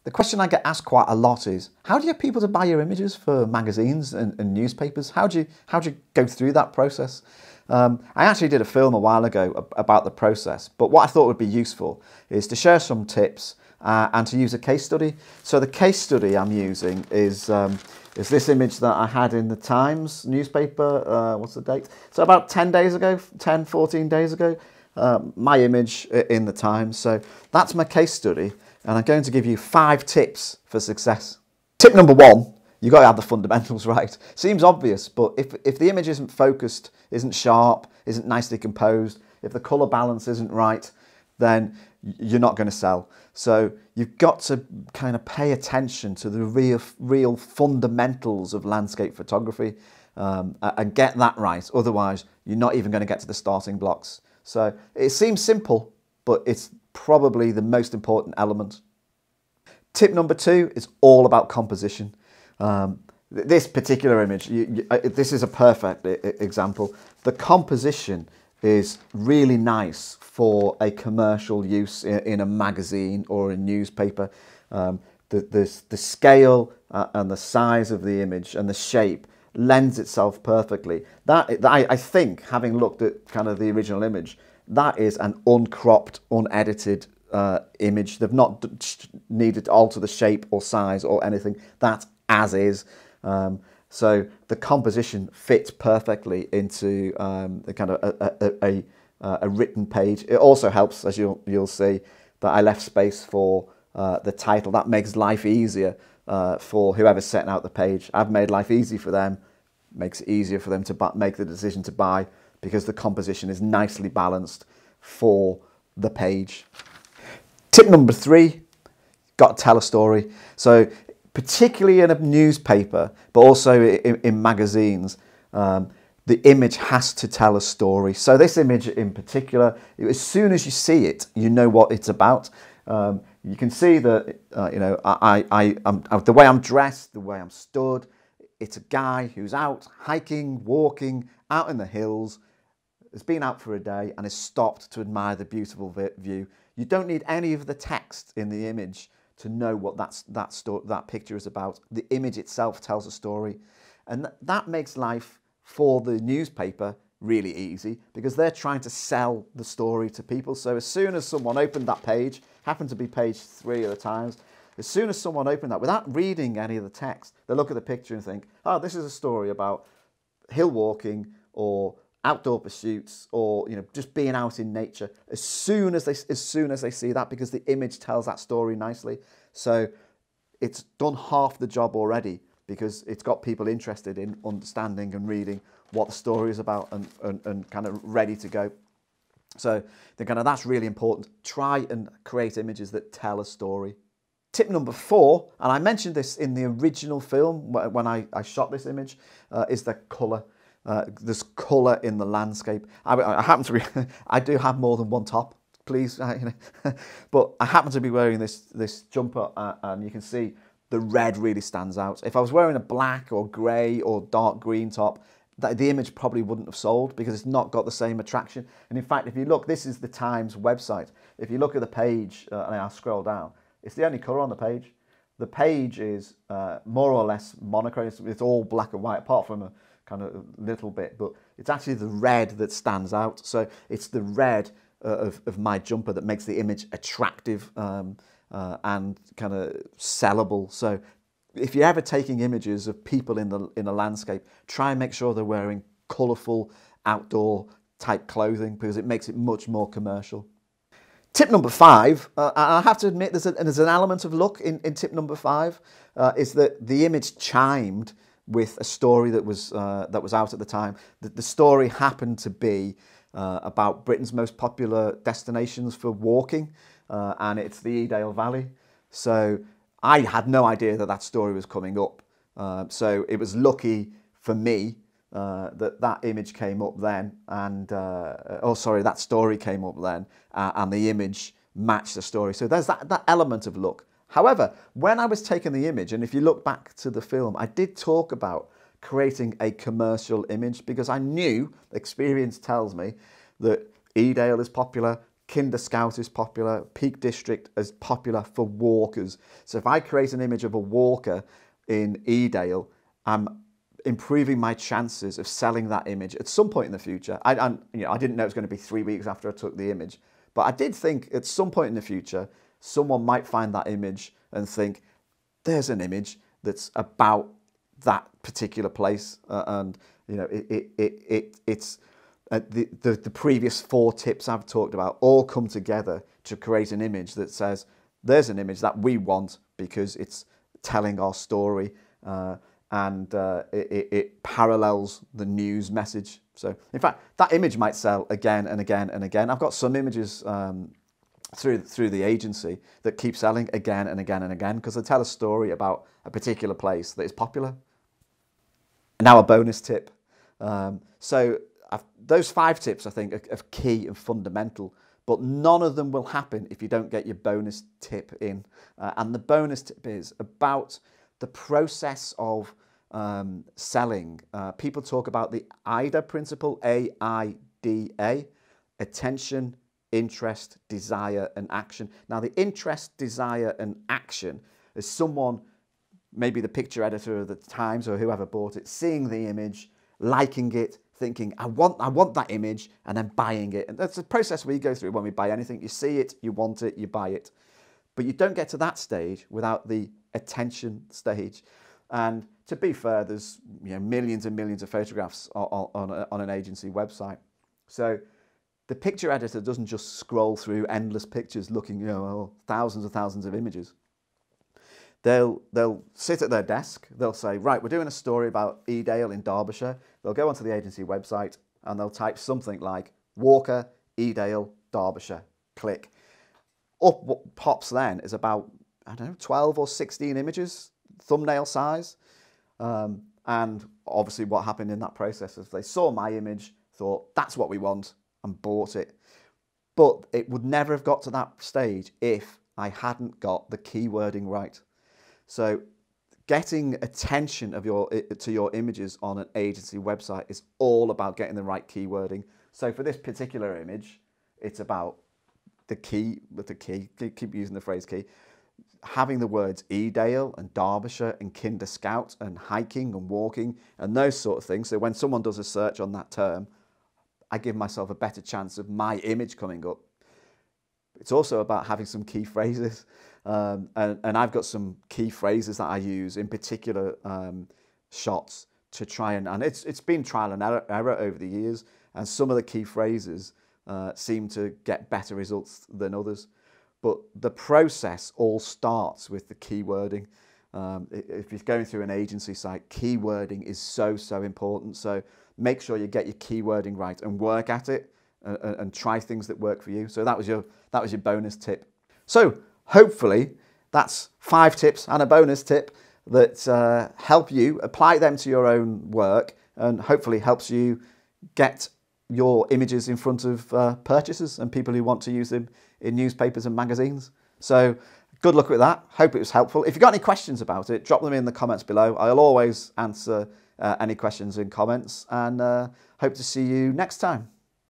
The question I get asked quite a lot is, how do you get people to buy your images for magazines and newspapers? How do you go through that process? I actually did a film a while ago about the process, but what I thought would be useful is to share some tips and to use a case study. So the case study I'm using is this image that I had in the Times newspaper. What's the date? So about 10 days ago, 10, 14 days ago, my image in the Times. So that's my case study. And I'm going to give you 5 tips for success. Tip number 1, you've got to have the fundamentals right. Seems obvious, but if the image isn't focused, isn't sharp, isn't nicely composed, if the colour balance isn't right, then you're not going to sell. So you've got to kind of pay attention to the real fundamentals of landscape photography and get that right. Otherwise, you're not even going to get to the starting blocks. So it seems simple, but it's probably the most important element. Tip number 2 is all about composition. This particular image, this is a perfect example. The composition is really nice for a commercial use in a magazine or a newspaper. The scale and the size of the image and the shape lends itself perfectly. I think, having looked at kind of the original image, that is an uncropped, unedited image. They've not needed to alter the shape or size or anything. That's as is. So the composition fits perfectly into the kind of a written page. It also helps, as you'll see, that I left space for the title. That makes life easier for whoever's setting out the page. I've made life easy for them. Makes it easier for them to make the decision to buy, because the composition is nicely balanced for the page. Tip number 3, got to tell a story. So particularly in a newspaper, but also in magazines, the image has to tell a story. So this image in particular, as soon as you see it, you know what it's about. You can see that, you know, the way I'm dressed, the way I'm stood, it's a guy who's out hiking, walking, out in the hills, has been out for a day and has stopped to admire the beautiful view. You don't need any of the text in the image to know what that picture is about. The image itself tells a story, and that makes life for the newspaper really easy, because they're trying to sell the story to people. So as soon as someone opened that page, happened to be page 3 of the Times, as soon as someone opened that, without reading any of the text, they look at the picture and think, oh, this is a story about hill walking or outdoor pursuits, or, you know, just being out in nature. As soon as they see that, because the image tells that story nicely. So it's done half the job already, because it's got people interested in understanding and reading what the story is about and kind of ready to go. So that's really important. Try and create images that tell a story. Tip number 4, and I mentioned this in the original film when I shot this image, is the colour. There's colour in the landscape. I happen to be, I do have more than one top, please, but I happen to be wearing this jumper, and you can see the red really stands out. If I was wearing a black or grey or dark green top, the image probably wouldn't have sold, because it's not got the same attraction. And in fact, if you look, this is the Times website. If you look at the page, and I'll scroll down, it's the only colour on the page. The page is more or less monochrome. It's all black and white, apart from a kind of little bit, but it's actually the red that stands out. So it's the red of my jumper that makes the image attractive and kind of sellable. So if you're ever taking images of people in a landscape, try and make sure they're wearing colourful outdoor type clothing, because it makes it much more commercial. Tip number 5, and I have to admit there's an element of luck in tip number 5, is that the image chimed with a story that was out at the time. The story happened to be about Britain's most popular destinations for walking, and it's the Edale Valley. So I had no idea that story was coming up. So it was lucky for me that image came up then, and that story came up then, and the image matched the story. So there's that element of luck. However, when I was taking the image, and if you look back to the film, I did talk about creating a commercial image, because I knew, experience tells me, that Edale is popular, Kinder Scout is popular. Peak District is popular for walkers. So if I create an image of a walker in Edale, I'm improving my chances of selling that image at some point in the future. I didn't know it was going to be 3 weeks after I took the image, but I did think at some point in the future, someone might find that image and think, there's an image that's about that particular place. And you know, it's the previous 4 tips I've talked about all come together to create an image that says, there's an image that we want because it's telling our story. And it parallels the news message. So in fact, that image might sell again and again and again. I've got some images through the agency that keep selling again and again and again because they tell a story about a particular place that is popular. And now a bonus tip. Those 5 tips I think are key and fundamental, but none of them will happen if you don't get your bonus tip in. And the bonus tip is about the process of selling. People talk about the AIDA principle, A-I-D-A, attention, interest, desire, and action. Now, the interest, desire, and action is someone, maybe the picture editor of the Times or whoever bought it, seeing the image, liking it, thinking, I want that image, and then buying it. And that's the process we go through when we buy anything. You see it, you want it, you buy it. But you don't get to that stage without the attention stage. And to be fair, there's millions and millions of photographs on an agency website. So the picture editor doesn't just scroll through endless pictures looking, thousands and thousands of images. They'll sit at their desk, they'll say, right, we're doing a story about Edale in Derbyshire. They'll go onto the agency website and they'll type something like Walker, Edale, Derbyshire, click. Up what pops then is about, 12 or 16 images, thumbnail size. And obviously what happened in that process is they saw my image, thought, that's what we want, and bought it. But it would never have got to that stage if I hadn't got the keywording right. So getting attention to your images on an agency website is all about getting the right keywording. So for this particular image, it's about keep using the phrase key, having the words Edale and Derbyshire and Kinder Scout and hiking and walking and those sort of things. So when someone does a search on that term, I give myself a better chance of my image coming up. It's also about having some key phrases. And I've got some key phrases that I use in particular shots to try and it's been trial and error over the years. And some of the key phrases seem to get better results than others. But the process all starts with the keywording. If you're going through an agency site, keywording is so important. So make sure you get your keywording right and work at it and try things that work for you. So that was your bonus tip. So hopefully that's 5 tips and a bonus tip that help you apply them to your own work and hopefully helps you get your images in front of purchasers and people who want to use them in newspapers and magazines. So good luck with that. Hope it was helpful. If you've got any questions about it, drop them in the comments below. I'll always answer any questions in comments and hope to see you next time.